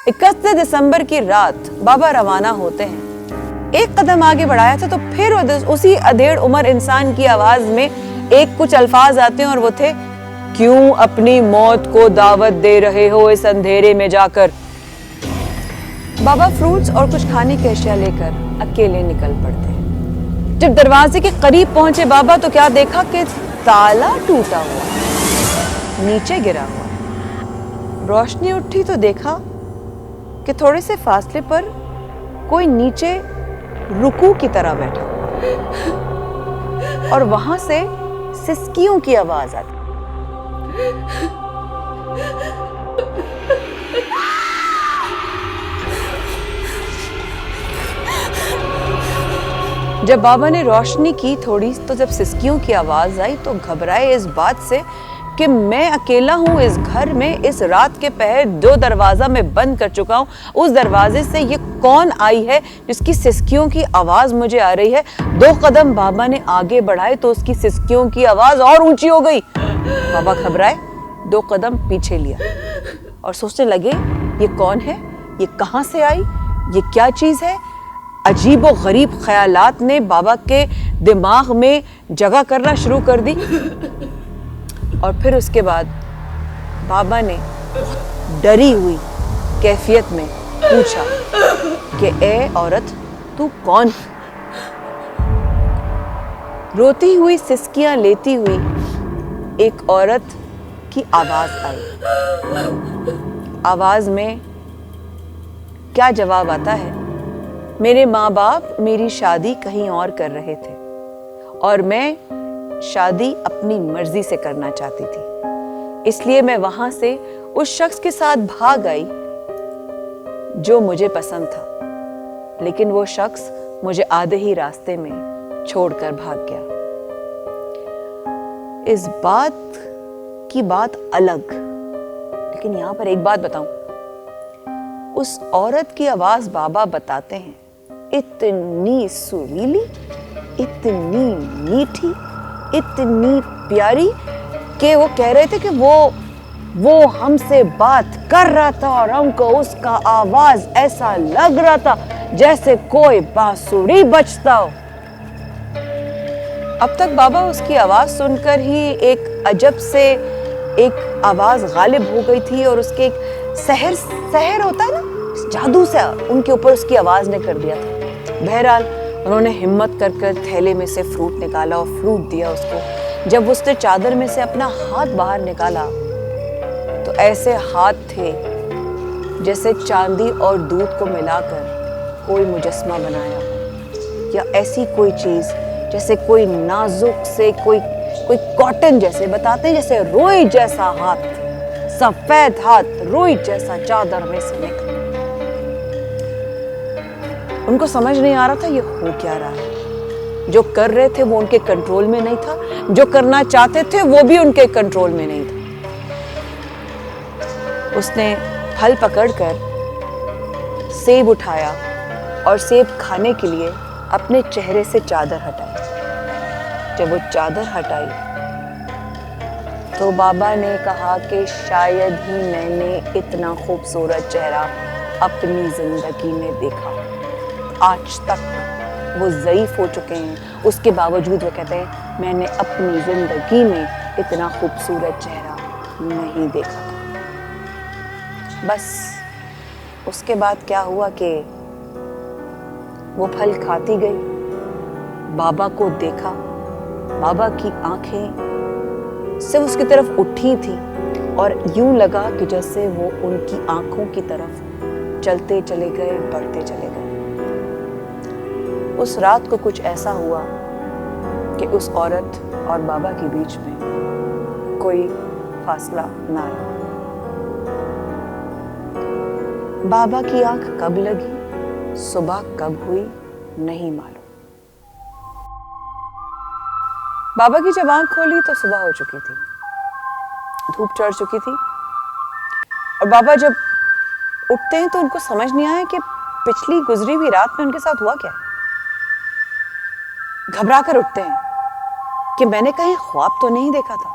31 दिसंबर की रात बाबा रवाना होते हैं। एक कदम आगे बढ़ाया था तो फिर उसी अधेड़ उम्र इंसान की आवाज में एक कुछ अल्फाज आते हैं और वो थे, क्यों अपनी मौत को दावत दे रहे हो इस अंधेरे में जाकर। बाबा फ्रूट्स और कुछ खाने की अशिया लेकर अकेले निकल पड़ते हैं। जब दरवाजे के करीब पहुंचे बाबा तो क्या देखा कि ताला टूटा हुआ, नीचे गिरा हुआ। रोशनी उठी तो देखा कि थोड़े से फासले पर कोई नीचे रुकू की तरह बैठा और वहां से सिसकियों की आवाज आती। जब बाबा ने रोशनी की थोड़ी तो जब सिसकियों की आवाज आई तो घबराए इस बात से कि मैं अकेला हूं इस घर में, इस रात के पहर जो दरवाजा मैं बंद कर चुका हूं, उस दरवाजे से ये कौन आई है जिसकी सिसकियों की आवाज मुझे आ रही है। 2 कदम बाबा ने आगे बढ़ाए तो उसकी सिसकियों की आवाज और ऊंची हो गई। बाबा घबराए, 2 कदम पीछे लिया और सोचने लगे, ये कौन है, ये कहां से आई, ये क्या चीज है। अजीब और गरीब ख्यालात ने बाबा के दिमाग में जगह करना शुरू कर दी। और फिर उसके बाद बाबा ने डरी हुई कैफियत में पूछा कि ए औरत, तू कौन है। रोती हुई सिसकियां लेती हुई एक औरत की आवाज आई। आवाज में क्या जवाब आता है, मेरे माँ बाप मेरी शादी कहीं और कर रहे थे और मैं शादी अपनी मर्जी से करना चाहती थी, इसलिए मैं वहां से उस शख्स के साथ भाग आई जो मुझे पसंद था, लेकिन वो शख्स मुझे आधे ही रास्ते में छोड़कर भाग गया। इस बात की बात अलग, लेकिन यहां पर एक बात बताऊं, उस औरत की आवाज बाबा बताते हैं इतनी सुरीली, इतनी मीठी, इतनी प्यारी कि वो कह रहे थे कि वो हमसे बात कर रहा था और हमको उसका आवाज ऐसा लग रहा था जैसे कोई बांसुरी बजता हो। अब तक बाबा उसकी आवाज सुनकर ही एक अजब से एक आवाज गालिब हो गई थी और उसके एक सहर होता है ना, जादू से उनके ऊपर उसकी आवाज ने कर दिया था। बहरहाल उन्होंने हिम्मत कर थैले में से फ्रूट निकाला और फ्रूट दिया उसको। जब उसने चादर में से अपना हाथ बाहर निकाला तो ऐसे हाथ थे जैसे चांदी और दूध को मिलाकर कोई मुजस्मा बनाया हो, या ऐसी कोई चीज जैसे कोई नाजुक से कोई कॉटन जैसे, बताते हैं जैसे रोई जैसा हाथ, सफेद हाथ, रोई जैसा चादर में से निकला। उनको समझ नहीं आ रहा था ये हो क्या रहा है। जो कर रहे थे वो उनके कंट्रोल में नहीं था, जो करना चाहते थे वो भी उनके कंट्रोल में नहीं था। उसने फल पकड़कर सेब उठाया और सेब खाने के लिए अपने चेहरे से चादर हटाई। जब वो चादर हटाई तो बाबा ने कहा कि शायद ही मैंने इतना खूबसूरत चेहरा अपनी जिंदगी में देखा। आज तक वो ज़ईफ हो चुके हैं, उसके बावजूद वो कहते हैं मैंने अपनी जिंदगी में इतना खूबसूरत चेहरा नहीं देखा। बस उसके बाद क्या हुआ कि वो फल खाती गई, बाबा को देखा, बाबा की आंखें सिर्फ उसकी तरफ उठी थी और यूं लगा कि जैसे वो उनकी आंखों की तरफ चलते चले गए, बढ़ते चले गए। उस रात को कुछ ऐसा हुआ कि उस औरत और बाबा के बीच में कोई फासला ना रहा। बाबा की आंख कब लगी, सुबह कब हुई, नहीं मालूम। बाबा की जब आंख खोली तो सुबह हो चुकी थी, धूप चढ़ चुकी थी और बाबा जब उठते हैं तो उनको समझ नहीं आया कि पिछली गुजरी हुई रात में उनके साथ हुआ क्या है। घबरा कर उठते हैं कि मैंने कहीं ख्वाब तो नहीं देखा था।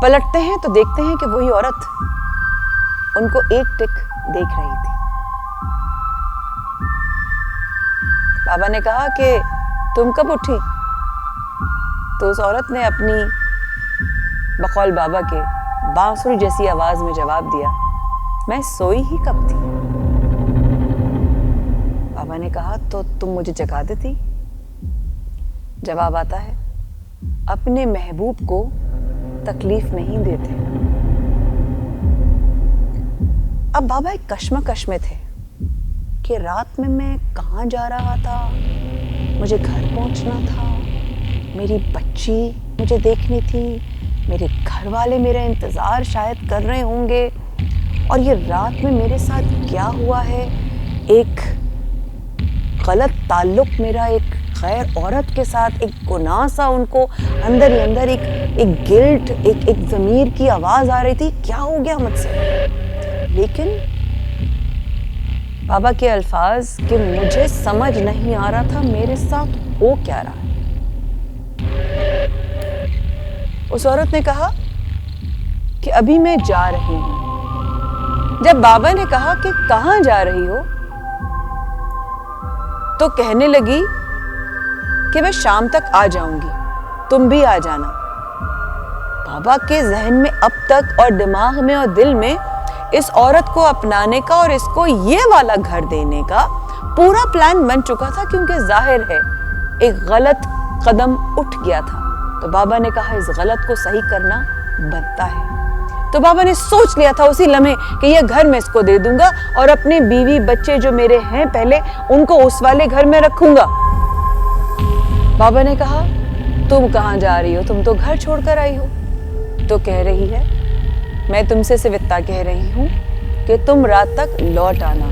पलटते हैं तो देखते हैं कि वही औरत उनको एक टिक देख रही थी। बाबा ने कहा कि तुम कब उठी? तो उस औरत ने अपनी बकौल बाबा के बांसुरी जैसी आवाज में जवाब दिया, मैं सोई ही कब थी। बाबा ने कहा, तो तुम मुझे जगा देती। जवाब आता है, अपने महबूब को तकलीफ नहीं देते। अब बाबा एक कश्मकश में थे कि रात में मैं कहाँ जा रहा था, मुझे घर पहुंचना था, मेरी बच्ची मुझे देखनी थी, मेरे घर वाले मेरा इंतजार शायद कर रहे होंगे, और ये रात में मेरे साथ क्या हुआ है, एक गलत ताल्लुक मेरा एक गैर औरत के साथ, एक गुनाह सा उनको अंदर ही अंदर एक गिल्ट, एक ज़मीर की आवाज़ आ रही थी, क्या हो गया मुझसे। लेकिन बाबा के अल्फाज कि मुझे समझ नहीं आ रहा था मेरे साथ हो क्या रहा है। उस औरत ने कहा कि अभी मैं जा रही हूं। जब बाबा ने कहा कि कहां जा रही हो, तो कहने लगी कि मैं शाम तक आ जाऊंगी, तुम भी आ जाना। बाबा के जहन में अब तक और दिमाग में और दिल में इस औरत को अपनाने का और इसको ये वाला घर देने का पूरा प्लान बन चुका था, क्योंकि जाहिर है एक गलत कदम उठ गया था। तो बाबा ने कहा इस गलत को सही करना बनता है। तो बाबा ने सोच लिया था उसी लम्हे कि ये घर मैं इसको दे दूंगा और अपने बीवी बच्चे जो मेरे हैं पहले उनको उस वाले घर में रखूंगा। बाबा ने कहा तुम कहाँ जा रही हो, तुम तो घर छोड़कर आई हो। तो कह रही है मैं तुमसे सिर्फ इतना कह रही हूँ कि तुम रात तक लौट आना,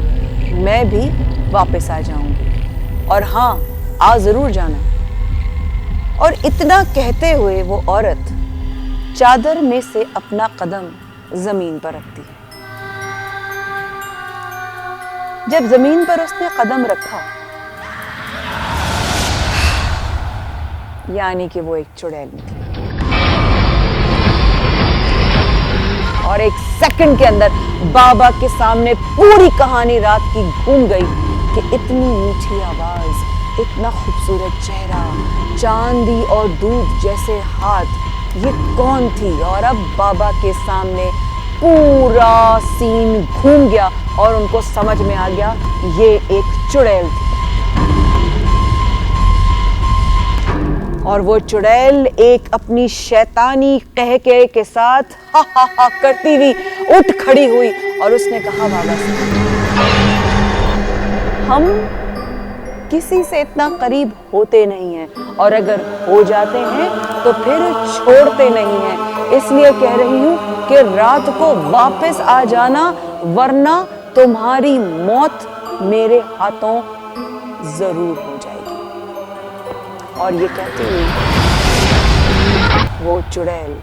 मैं भी वापस आ जाऊंगी, और हाँ आ जरूर जाना। और इतना कहते हुए वो औरत चादर में से अपना कदम जमीन पर रखती है। जब जमीन पर उसने कदम रखा, यानी कि वो एक चुड़ैल निकली, और एक सेकंड के अंदर बाबा के सामने पूरी कहानी रात की घूम गई कि इतनी मीठी आवाज, इतना खूबसूरत चेहरा, चांदी और दूध जैसे हाथ, ये कौन थी। और अब बाबा के सामने पूरा सीन घूम गया और उनको समझ में आ गया ये एक चुड़ैल थी। और वो चुड़ैल एक अपनी शैतानी कहके के साथ हा हा हा करती हुई उठ खड़ी हुई और उसने कहा बाबा से, हम किसी से इतना करीब होते नहीं हैं, और अगर हो जाते हैं तो फिर छोड़ते नहीं हैं, इसलिए कह रही हूं कि रात को वापस आ जाना, वरना तुम्हारी मौत मेरे हाथों जरूर हो जाएगी। और ये कहती हुई वो चुड़ैल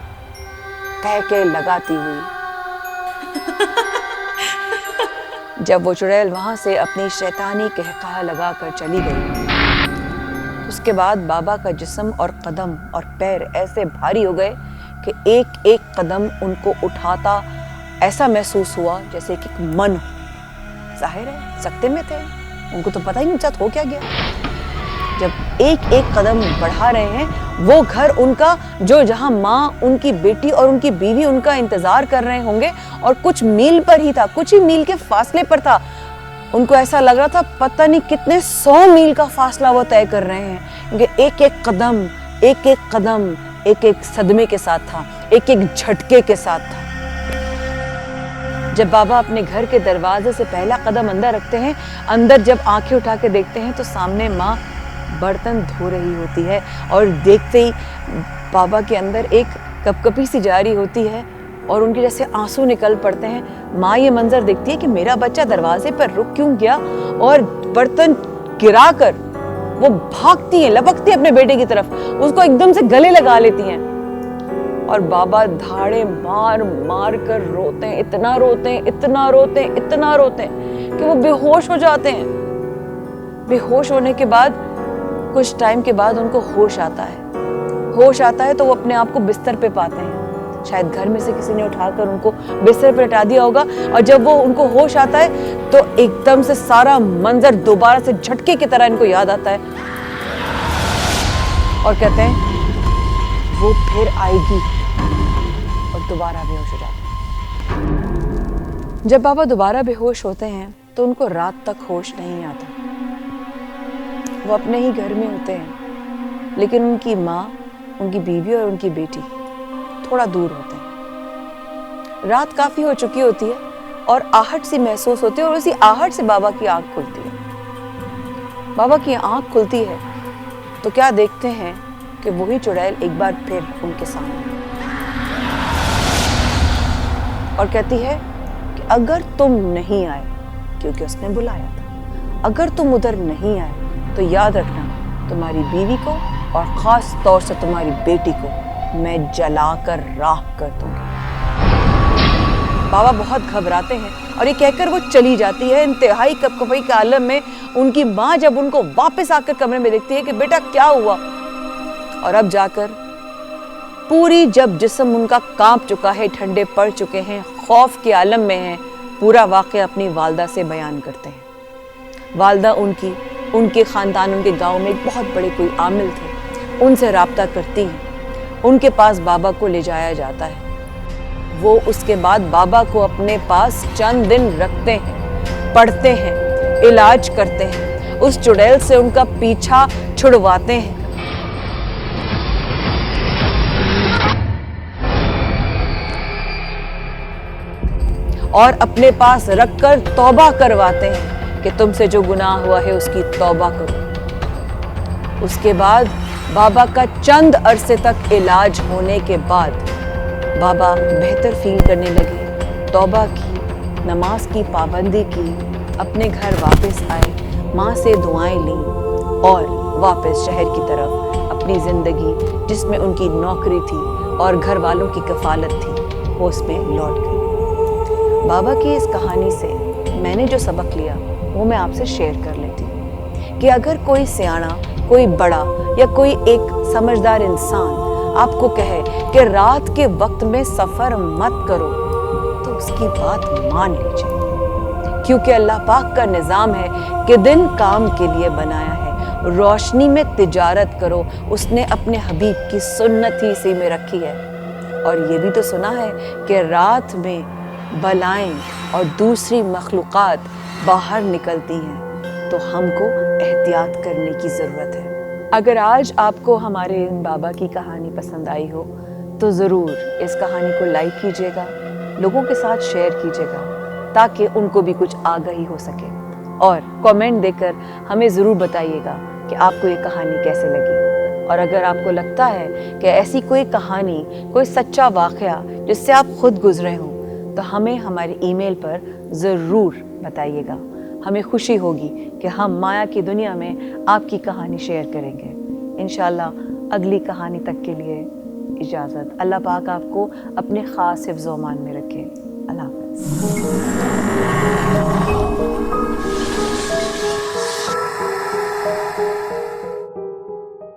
कह के लगाती हुई, जब वो चुड़ैल वहां से अपनी शैतानी कहकहा लगाकर चली गई, उसके बाद बाबा का जिस्म और कदम और पैर ऐसे भारी हो गए कि एक एक कदम उनको उठाता ऐसा महसूस हुआ जैसे कि मन हो। जाहिर है सकते में थे, उनको तो पता ही नहीं चलता हो क्या गया। जब एक एक कदम बढ़ा रहे हैं, वो घर उनका जो जहां माँ, उनकी बेटी और उनकी बीवी उनका इंतजार कर रहे होंगे, और कुछ मील पर ही था, कुछ ही मील के फासले पर था। उनको ऐसा लग रहा था पता नहीं कितने 100 मील का फासला वो तय कर रहे हैं, क्योंकि एक एक कदम एक एक सदमे के साथ था, एक एक झटके के साथ था। जब बाबा अपने घर के दरवाजे से पहला कदम अंदर रखते हैं, अंदर जब आंखें उठा के देखते हैं तो सामने माँ बर्तन धो रही होती है, और देखते ही बाबा के अंदर एक कपकपी सी जारी होती है और उनके जैसे आंसू निकल पड़ते हैं। माँ ये मंजर देखती है कि मेरा बच्चा दरवाजे पर रुक क्यों गया, और बर्तन गिराकर वो भागती है, लपकती है अपने बेटे की तरफ, उसको एकदम से गले लगा लेती हैं। और बाबा धाड़े मार मार कर रोते हैं, इतना रोते हैं कि वो बेहोश हो जाते हैं। बेहोश होने के बाद कुछ टाइम के बाद उनको होश आता है तो वो अपने आप को बिस्तर पे पाते हैं। शायद घर में से किसी ने उठाकर उनको बिस्तर पर लटा दिया होगा, और जब वो उनको होश आता है तो एकदम से सारा मंजर दोबारा से झटके की तरह इनको याद आता है और कहते हैं वो फिर आएगी, और दोबारा बेहोश हो जाते हैं। जब बाबा दोबारा बेहोश होते हैं तो उनको रात तक होश नहीं आता। वो अपने ही घर में होते हैं, लेकिन उनकी माँ, उनकी बीवी और उनकी बेटी थोड़ा दूर होते हैं। रात काफी हो चुकी होती है और आहट सी महसूस होती है, और उसी आहट से बाबा की आंख खुलती है। बाबा की आंख खुलती है तो क्या देखते हैं कि वही चुड़ैल एक बार फिर उनके सामने, और कहती है कि अगर तुम नहीं आए, क्योंकि उसने बुलाया था, अगर तुम उधर नहीं आए तो याद रखना तुम्हारी बीवी को और खास तौर से तुम्हारी बेटी को मैं जलाकर राख कर दूंगी। बाबा बहुत घबराते हैं और ये कहकर वो चली जाती है। इंतहाई कपकपाई के आलम में उनकी माँ जब उनको वापस आकर कमरे में देखती है कि बेटा क्या हुआ, और अब जाकर पूरी जब जिस्म उनका कांप चुका है, ठंडे पड़ चुके हैं, खौफ के आलम में हैं, पूरा वाक़या अपनी वालदा से बयान करते हैं। वालदा उनके ख़ानदान, उनके गांव में एक बहुत बड़े कोई आमिल थे, उनसे राब्ता करती हैं। उनके पास बाबा को ले जाया जाता है। वो उसके बाद बाबा को अपने पास चंद दिन रखते हैं, पढ़ते हैं, इलाज करते हैं, उस चुड़ैल से उनका पीछा छुड़वाते हैं। और अपने पास रखकर तौबा करवाते हैं कि तुमसे जो गुनाह हुआ है उसकी तौबा करो। उसके बाद बाबा का चंद अरसे तक इलाज होने के बाद बाबा बेहतर फील करने लगे, तौबा की, नमाज की पाबंदी की, अपने घर वापस आए, माँ से दुआएं ली और वापस शहर की तरफ अपनी ज़िंदगी, जिसमें उनकी नौकरी थी और घर वालों की कफालत थी, वो उसमें लौट गई। बाबा की इस कहानी से मैंने जो सबक लिया वो मैं आपसे शेयर कर लेती हूँ कि अगर कोई सियाना, कोई बड़ा या कोई एक समझदार इंसान आपको कहे कि रात के वक्त में सफ़र मत करो, तो उसकी बात मान लीजिए, क्योंकि अल्लाह पाक का निज़ाम है कि दिन काम के लिए बनाया है, रोशनी में तिजारत करो, उसने अपने हबीब की सुन्नत ही इसी में रखी है। और ये भी तो सुना है कि रात में बलाएं और दूसरी मखलूक़ात बाहर निकलती हैं, तो हमको एहतियात करने की ज़रूरत है। अगर आज आपको हमारे इन बाबा की कहानी पसंद आई हो तो ज़रूर इस कहानी को लाइक कीजिएगा, लोगों के साथ शेयर कीजिएगा, ताकि उनको भी कुछ आगाही हो सके, और कमेंट देकर हमें ज़रूर बताइएगा कि आपको ये कहानी कैसे लगी। और अगर आपको लगता है कि ऐसी कोई कहानी, कोई सच्चा वाक़या जिससे आप खुद गुजरे हों, तो हमें हमारे ईमेल पर ज़रूर बताइएगा। हमें खुशी होगी कि हम माया की दुनिया में आपकी कहानी शेयर करेंगे। इंशाअल्लाह अगली कहानी तक के लिए इजाज़त। अल्लाह पाक आपको अपने ख़ास हिफ्ज़-ओ-अमान में रखे। अल्लाह हाफ़िज़।